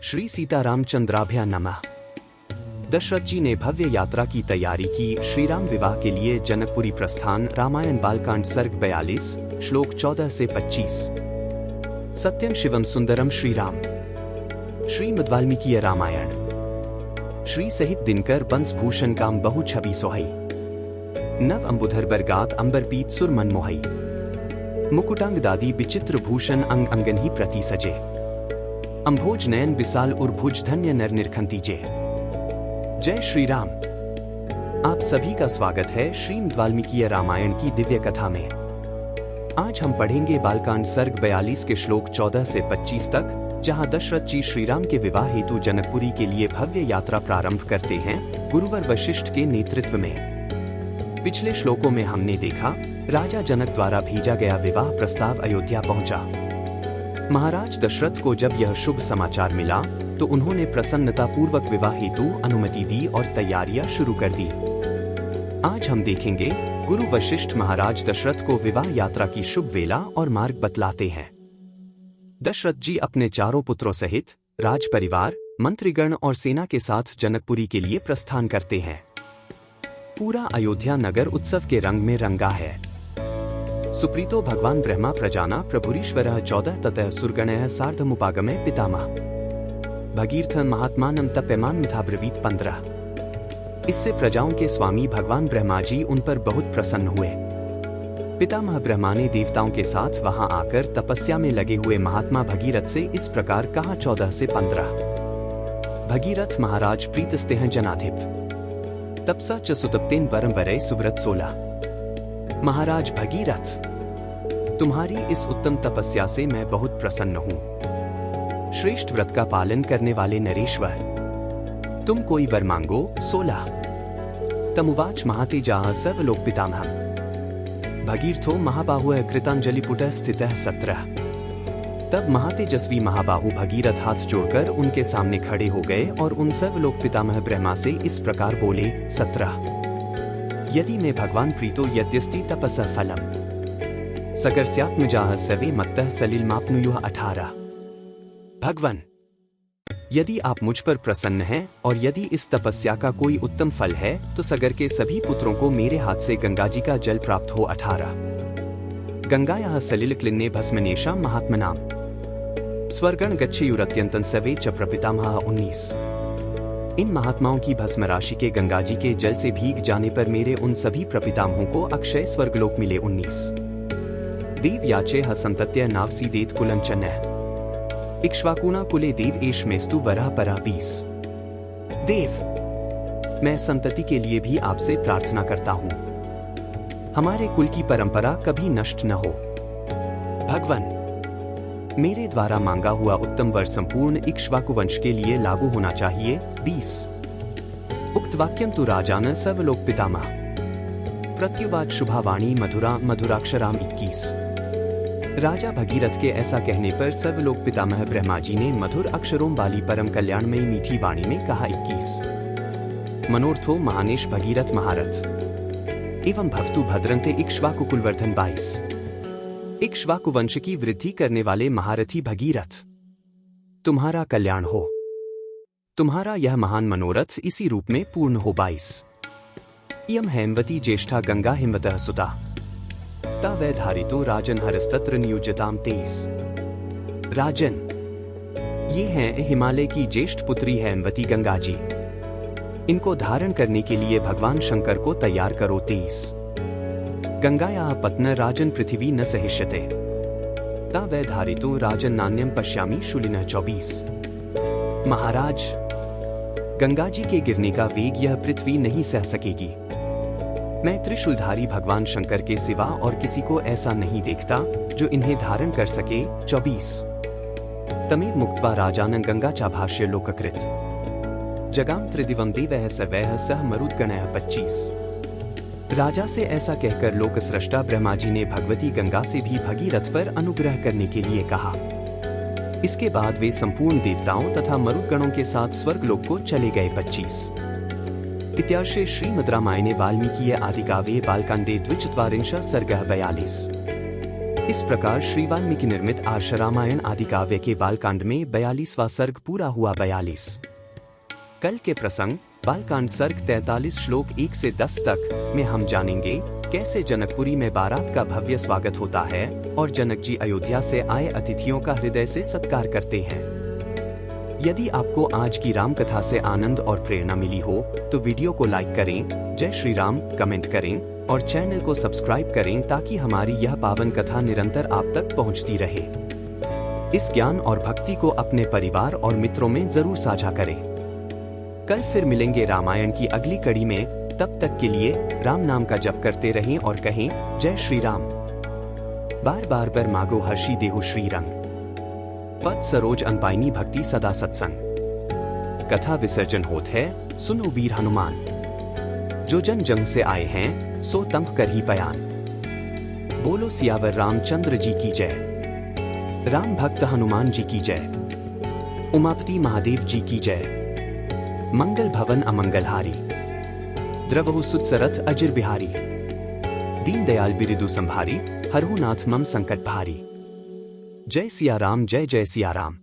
श्री सीतारामचंद्राभ्या नमः। दशरथ जी ने भव्य यात्रा की तैयारी की। श्री राम विवाह के लिए जनकपुरी प्रस्थान। रामायण बालकांड सर्ग 42 श्लोक 14 से 25। सत्यम शिवम सुंदरम श्री राम। श्रीमद् वाल्मीकि रामायण। श्री सहित दिनकर बंस भूषण काम बहु छवि सोहई। नव अंबुधर बरगात अंबरपीत सुर मन मोहई। मुकुटांग दादी विचित्र भूषण अंग अंगन ही प्रति सजे। अंभोज नयन विशाल उर्भुज धन्य नर निरखंतीजे। जय श्री राम। आप सभी का स्वागत है श्रीमद् वाल्मीकि रामायण की दिव्य कथा में। आज हम पढ़ेंगे बालकांड सर्ग 42 के श्लोक 14 से 25 तक, जहां दशरथ जी श्री राम के विवाह हेतु जनकपुरी के लिए भव्य यात्रा प्रारंभ करते हैं, गुरुवर वशिष्ठ के नेतृत्व में। पिछले श्लोकों में हमने देखा, राजा जनक द्वारा भेजा गया विवाह प्रस्ताव अयोध्या पहुंचा। महाराज दशरथ को जब यह शुभ समाचार मिला तो उन्होंने प्रसन्नता पूर्वक विवाह हेतु अनुमति दी और तैयारियां शुरू कर दी। आज हम देखेंगे, गुरु वशिष्ठ महाराज दशरथ को विवाह यात्रा की शुभ वेला और मार्ग बतलाते हैं। दशरथ जी अपने चारों पुत्रों सहित राज परिवार, मंत्रीगण और सेना के साथ जनकपुरी के लिए प्रस्थान करते हैं। पूरा अयोध्या नगर उत्सव के रंग में रंगा है। सुप्रीतो भगवान ब्रह्मा प्रजाना प्रभुरीश्वरः 14 ततः सुरगणयः सार्धमुपागमे पितामह भगीरथ महात्मानं तप्यमान था ब्रवीत 15। इससे प्रजाओं के स्वामी भगवान ब्रह्मा जी उन पर बहुत प्रसन्न हुए। पितामह ब्रह्मा ने देवताओं के साथ वहां आकर तपस्या में लगे हुए महात्मा भगीरथ से इस प्रकार कहा, 14 से 15। भगीरथ महाराज प्रीतस्तेह जनाधिप तपसा च सुतप्तेन वरम वरय सुव्रत 16। महाराज भगीरथ, तुम्हारी इस उत्तम तपस्या से मैं बहुत प्रसन्न हूँ। श्रेष्ठ व्रत का पालन करने वाले नरेश्वर, तुम कोई वर मांगो। 16। तमुवाच महातेजाः सर्वलोक पितामहः भगीरथो महाबाहुः कृतांजलिपुटः स्थितः 17। तब महातेजस्वी महाबाहु भगीरथ हाथ जोड़कर उनके सामने खड़े हो गए और उन सर्वलोक पितामह ब्रह्मा से इस प्रकार बोले, 17। यदि मैं भगवान प्रीतो यद्यस्ति तपसः फलम् सकर्स्यात्मजाः सवे मत्तः सलिलमाप्नुयुः 18। भगवान, यदि आप मुझ पर प्रसन्न हैं और यदि इस तपस्या का कोई उत्तम फल है तो सगर के सभी पुत्रों को मेरे हाथ से गंगा जी का जल प्राप्त हो। 18। गंगायाः सलिल क्लिन्ने भस्मनेशां महात्मनां स्वर्गण गच्छेयुरत्यन्तं सवे च प्रपितामहः 19। इन महात्माओं की भस्म राशि के गंगा जी के जल से भीग जाने पर मेरे उन सभी प्रपितामहों को अक्षय स्वर्गलोक मिले। 19। देव याचे हसंतत्य नावसीदेत कुलंचनः इक्ष्वाकुना कुले देव एष मेस्तु वरः परः 20। देव, मैं संतति के लिए भी आपसे प्रार्थना करता हूँ, हमारे कुल की परंपरा कभी नष्ट न हो। भगवान, मेरे द्वारा मांगा हुआ उत्तम वर संपूर्ण इक्ष्वाकु वंश के लिए लागू होना चाहिए। 20। उक्त वाक्यं तु राजान सर्वलोक पितामह प्रत्युवाच शुभावाणी मधुरा मधुराक्षराम 21। राजा भगीरथ के ऐसा कहने पर सर्वलोक पितामह ब्रह्मा जी ने मधुर अक्षरों वाली परम कल्याणमयी मीठी वाणी में कहा, 21। मनोर्थो महानेश भगीरथ महारथ एवं भवतु भद्रन्ते इक्ष्वाकु कुलवर्धन 22। इक्ष्वाकु वंश की वृद्धि करने वाले महारथी भगीरथ, तुम्हारा कल्याण हो। तुम्हारा यह महान मनोरथ इसी रूप में पूर्ण हो। 22। इयं हेमवती ज्येष्ठा गंगा हिमवतः सुता ता वै धारितो राजन हरस्तत्र नियोज्यताम 23। राजन, ये हैं हिमालय की ज्येष्ठ पुत्री हेमवती गंगा जी। इनको धारण करने के लिए भगवान शंकर को तैयार करो। 23। गंगायाः पत्न राजन पृथ्वी न सहिष्यते ता वै धारितो राजन नान्यम पश्यामि शूलिनः 24। महाराज, गंगा जी के गिरने का वेग यह पृथ्वी नहीं सह सकेगी। मैं त्रिशूलधारी भगवान शंकर के सिवा और किसी को ऐसा नहीं देखता जो इन्हें धारण कर सके। 24। तमेव मुक्त्वा राजानं गंगा चाभाष्य लोककृत जगाम त्रिदिवं देवः सर्वैः सह मरुद्गणैः 25। राजा से ऐसा कहकर लोक सृष्टा ब्रह्मा जी ने भगवती गंगा से भी भगीरथ पर अनुग्रह करने के लिए कहा। इसके बाद वे संपूर्ण देवताओं तथा मरुद्गणों के साथ स्वर्गलोक को चले गए। 25। इत्यार्षे श्रीमद् रामायणे वाल्मीकीये आदिकाव्ये बालकांडे द्विचत्वारिंशः सर्गः 42। इस प्रकार श्री वाल्मीकि निर्मित आर्ष रामायण आदि काव्य के बालकांड में 42वां सर्ग पूरा हुआ। 42 कल के प्रसंग बालकांड सर्ग 43 श्लोक 1 से 10 तक में हम जानेंगे कैसे जनकपुरी में बारात का भव्य स्वागत होता है और जनक जी अयोध्या से आए अतिथियों का हृदय से सत्कार करते हैं। यदि आपको आज की राम कथा से आनंद और प्रेरणा मिली हो तो वीडियो को लाइक करें, जय श्री राम कमेंट करें और चैनल को सब्सक्राइब करें ताकि हमारी यह पावन कथा निरंतर आप तक पहुंचती रहे। इस ज्ञान और भक्ति को अपने परिवार और मित्रों में जरूर साझा करें। कल फिर मिलेंगे रामायण की अगली कड़ी में, तब तक के लिए राम नाम का जप करते रहें और कहें जय श्री राम। बार बार बर मागो हर्षी देहु श्री रंग, पद सरोज अनपाइनी भक्ति सदा सत्संग। कथा विसर्जन होत है, सुनो वीर हनुमान, जो जन जंग से आए हैं सो तंग कर ही बयान। बोलो सियावर रामचंद्र जी की जय, राम भक्त हनुमान जी की जय, उमापति महादेव जी की जय। मंगल भवन अमंगलहारी, द्रवहु सुत सरथ अजिर बिहारी, दीन दयाल बिरिदु संभारी, हरहु नाथ मम संकट भारी। जय सिया राम, जय जय सिया राम।